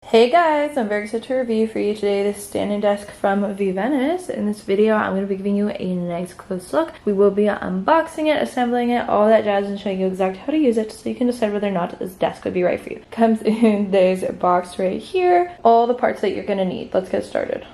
Hey guys, I'm very excited to review for you today this standing desk from VENACE. In this video, I'm going to be giving you a nice close look. We will be unboxing it, assembling it, all that jazz, and showing you exactly how to use it so you can decide whether or not this desk would be right for you. It comes in this box right here, all the parts that you're going to need. Let's get started.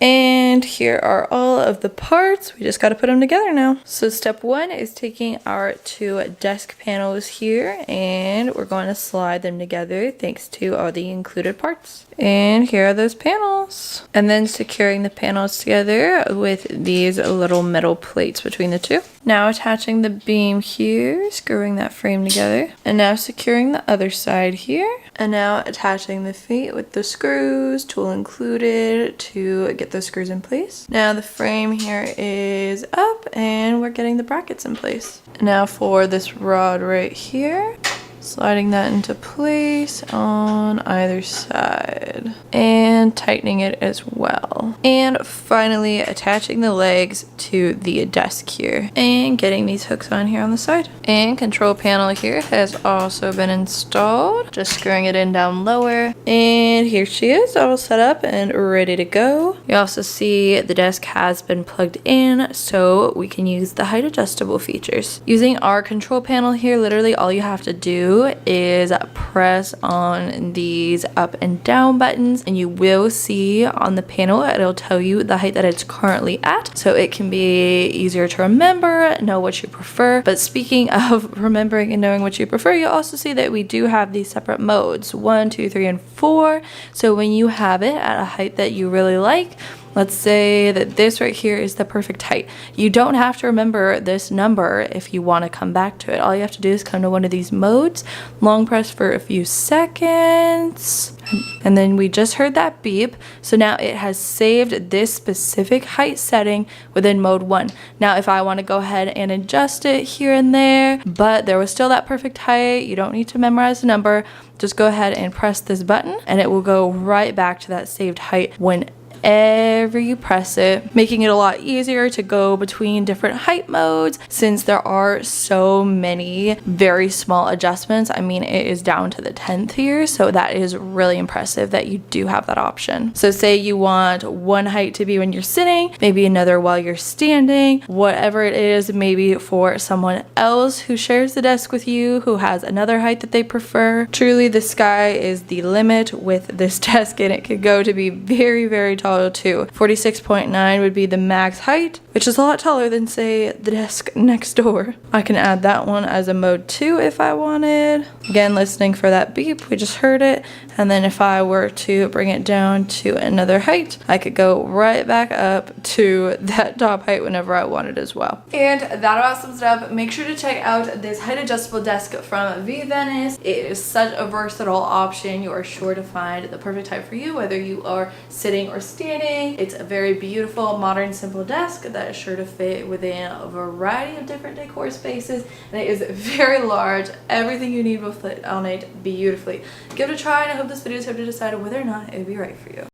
And here are all of the parts. We just got to put them together now. So step one is taking our two desk panels here and we're going to slide them together thanks to all the included parts. And here are those panels. And then securing the panels together with these little metal plates between the two. Now attaching the beam here, screwing that frame together. And now securing the other side here. And now attaching the feet with the screws, tool included, to get those screws in place. Now the frame here is up and we're getting the brackets in place. Now for this rod right here, sliding that into place on either side and tightening it as well. And finally attaching the legs to the desk here and getting these hooks on here on the side. And control panel here has also been installed. Just screwing it in down lower. And here she is, all set up and ready to go. You also see the desk has been plugged in so we can use the height adjustable features. Using our control panel here, literally all you have to do is press on these up and down buttons and you will see on the panel it'll tell you the height that it's currently at, so it can be easier to remember, know what you prefer. But speaking of remembering and knowing what you prefer, you'll also see that we do have these separate modes, 1, 2, 3, and 4. So when you have it at a height that you really like, let's say that this right here is the perfect height. You don't have to remember this number if you want to come back to it. All you have to do is come to one of these modes, long press for a few seconds, and then we just heard that beep. So now it has saved this specific height setting within mode 1. Now if I want to go ahead and adjust it here and there, but there was still that perfect height, you don't need to memorize the number. Just go ahead and press this button and it will go right back to that saved height whenever you press it, making it a lot easier to go between different height modes since there are so many very small adjustments. I mean, it is down to the 10th here, so that is really impressive that you do have that option. So say you want one height to be when you're sitting, maybe another while you're standing, whatever it is, maybe for someone else who shares the desk with you who has another height that they prefer. Truly, the sky is the limit with this desk and it could go to be very, very tall too. 46.9 would be the max height, which is a lot taller than, say, the desk next door. I can add that one as a mode 2 if I wanted. Again, listening for that beep, we just heard it. And then if I were to bring it down to another height, I could go right back up to that top height whenever I wanted as well. And that about sums it up. Make sure to check out this height adjustable desk from VENACE. It is such a versatile option. You are sure to find the perfect height for you, whether you are sitting or standing. It's a very beautiful, modern, simple desk that is sure to fit within a variety of different decor spaces, and it is very large. Everything you need will fit on it beautifully. Give it a try, and I hope this video has helped you decide whether or not it would be right for you.